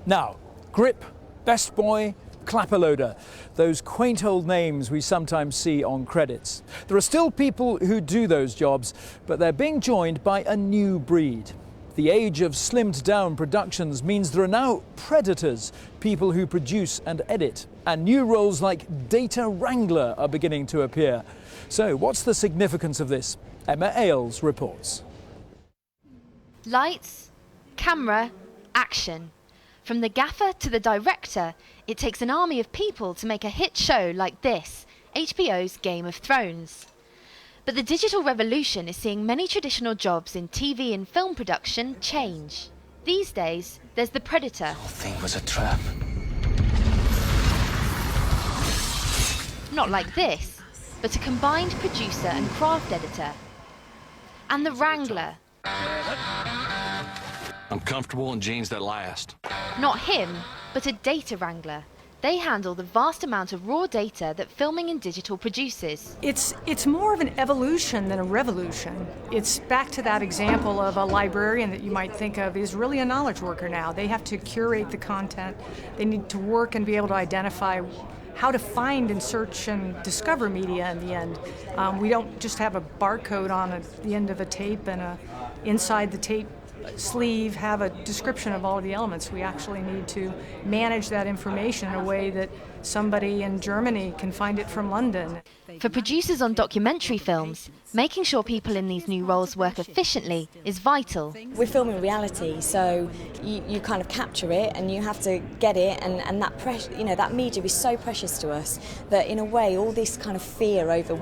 Now, Grip, Best Boy, Clapperloader, those quaint old names we sometimes see on credits. There are still people who do those jobs, but they're being joined by a new breed. The age of slimmed down productions means there are now predators, people who produce and edit, and new roles like data wrangler are beginning to appear. So what's the significance of this? Emma Ailes reports. Lights, camera, action. From the gaffer to the director, it takes an army of people to make a hit show like this, HBO's Game of Thrones. But the digital revolution is seeing many traditional jobs in TV and film production change. These days, there's the predator. The whole thing was a trap. Not like this, but a combined producer and craft editor. And the wrangler. I'm comfortable in jeans that last. Not him, but a data wrangler. They handle the vast amount of raw data that filming and digital produces. It's more of an evolution than a revolution. It's back to that example of a librarian that you might think of is really a knowledge worker now. They have to curate the content. They need to work and be able to identify how to find and search and discover media in the end. We don't just have a barcode on the end of a tape and inside the tape sleeve have a description of all of the elements. We actually need to manage that information in a way that somebody in Germany can find it from London. For producers on documentary films, making sure people in these new roles work efficiently is vital. We're filming reality, so you kind of capture it and you have to get it, and that that media is so precious to us that in a way all this kind of fear over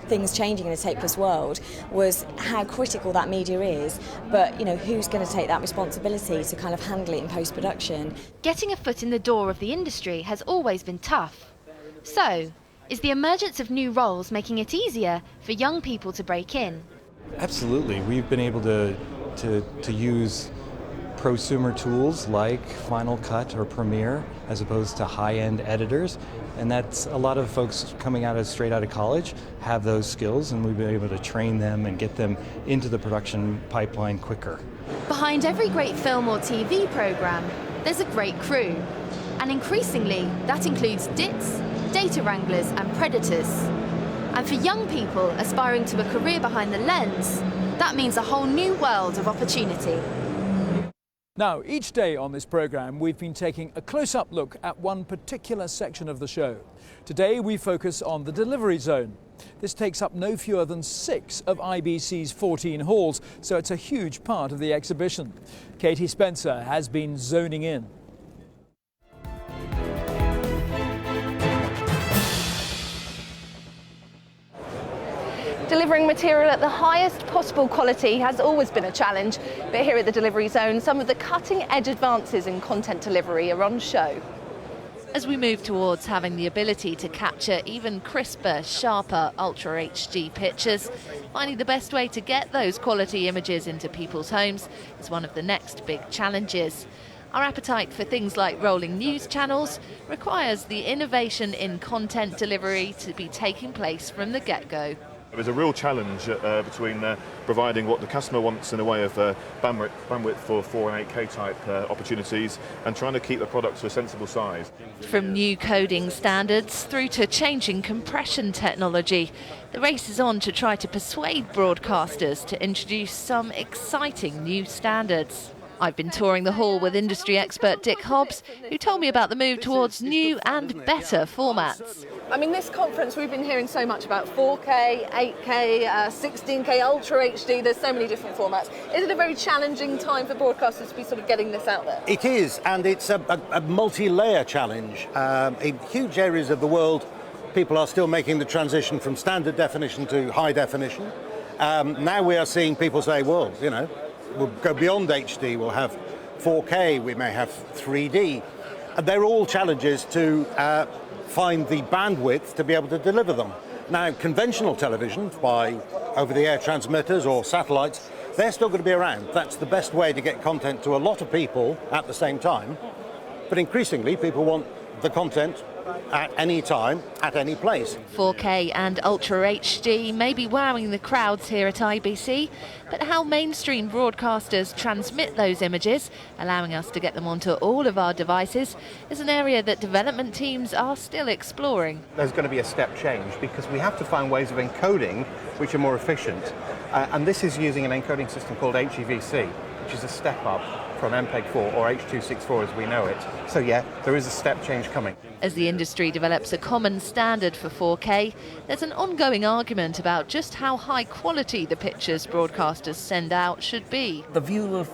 things changing in a tapeless world was how critical that media is, but who's going to take that responsibility to kind of handle it in post-production? Getting a foot in the door of the industry has always been tough. So, is the emergence of new roles making it easier for young people to break in? Absolutely. We've been able to use prosumer tools like Final Cut or Premiere as opposed to high-end editors, and that's a lot of folks coming straight out of college have those skills, and we've been able to train them and get them into the production pipeline quicker. Behind every great film or TV program, there's a great crew. And increasingly, that includes DITs, data wranglers and predators. And for young people aspiring to a career behind the lens, that means a whole new world of opportunity. Now, each day on this programme, we've been taking a close-up look at one particular section of the show. Today, we focus on the delivery zone. This takes up no fewer than 6 of IBC's 14 halls, so it's a huge part of the exhibition. Katie Spencer has been zoning in. Delivering material at the highest possible quality has always been a challenge, but here at the Delivery Zone, some of the cutting-edge advances in content delivery are on show. As we move towards having the ability to capture even crisper, sharper, Ultra HD pictures, finding the best way to get those quality images into people's homes is one of the next big challenges. Our appetite for things like rolling news channels requires the innovation in content delivery to be taking place from the get-go. It was a real challenge between providing what the customer wants in a way of bandwidth for 4 and 8K type opportunities and trying to keep the product to a sensible size. From new coding standards through to changing compression technology, the race is on to try to persuade broadcasters to introduce some exciting new standards. I've been touring the hall with industry expert Dick Hobbs, who told me about the move towards new and better formats. I mean, this conference, we've been hearing so much about 4K, 8K, 16K, Ultra HD, there's so many different formats. Is it a very challenging time for broadcasters to be sort of getting this out there? It is, and it's a multi-layer challenge. In huge areas of the world, people are still making the transition from standard definition to high definition. Now we are seeing people say, well, we'll go beyond HD, we'll have 4K, we may have 3D. And they're all challenges to find the bandwidth to be able to deliver them. Now, conventional television by over-the-air transmitters or satellites, they're still going to be around. That's the best way to get content to a lot of people at the same time. But increasingly, people want the content at any time, at any place. 4K and Ultra HD may be wowing the crowds here at IBC, but how mainstream broadcasters transmit those images, allowing us to get them onto all of our devices, is an area that development teams are still exploring. There's going to be a step change because we have to find ways of encoding which are more efficient. And this is using an encoding system called IBC, which is a step up from MPEG-4 or H.264 as we know it. So yeah, there is a step change coming. As the industry develops a common standard for 4K, there's an ongoing argument about just how high quality the pictures broadcasters send out should be. The view of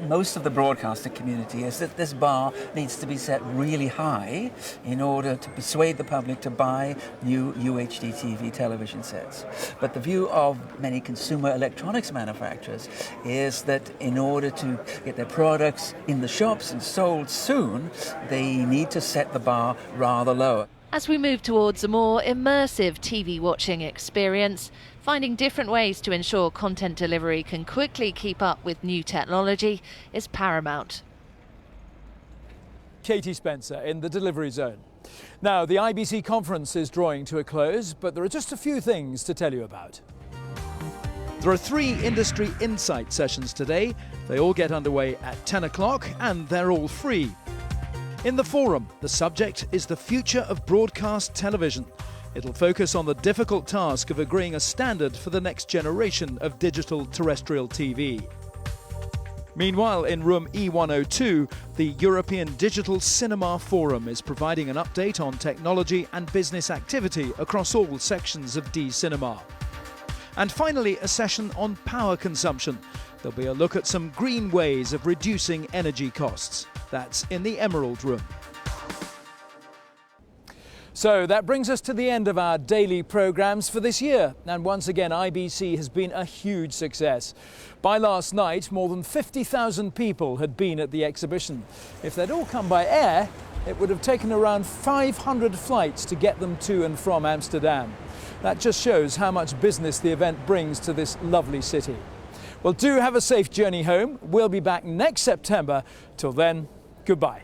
most of the broadcaster community is that this bar needs to be set really high in order to persuade the public to buy new UHD TV television sets. But the view of many consumer electronics manufacturers is that in order to get their products in the shops and sold soon, they need to set the bar rather lower. As we move towards a more immersive TV watching experience, finding different ways to ensure content delivery can quickly keep up with new technology is paramount. Katie Spencer in the delivery zone. Now, the IBC conference is drawing to a close, but there are just a few things to tell you about. There are 3 industry insight sessions today. They all get underway at 10 o'clock and they're all free. In the forum, the subject is the future of broadcast television. It'll focus on the difficult task of agreeing a standard for the next generation of digital terrestrial TV. Meanwhile, in room E102, the European Digital Cinema Forum is providing an update on technology and business activity across all sections of D-Cinema. And finally, a session on power consumption. There'll be a look at some green ways of reducing energy costs. That's in the Emerald Room. So that brings us to the end of our daily programmes for this year. And once again, IBC has been a huge success. By last night, more than 50,000 people had been at the exhibition. If they'd all come by air, it would have taken around 500 flights to get them to and from Amsterdam. That just shows how much business the event brings to this lovely city. Well, do have a safe journey home. We'll be back next September. Till then, goodbye.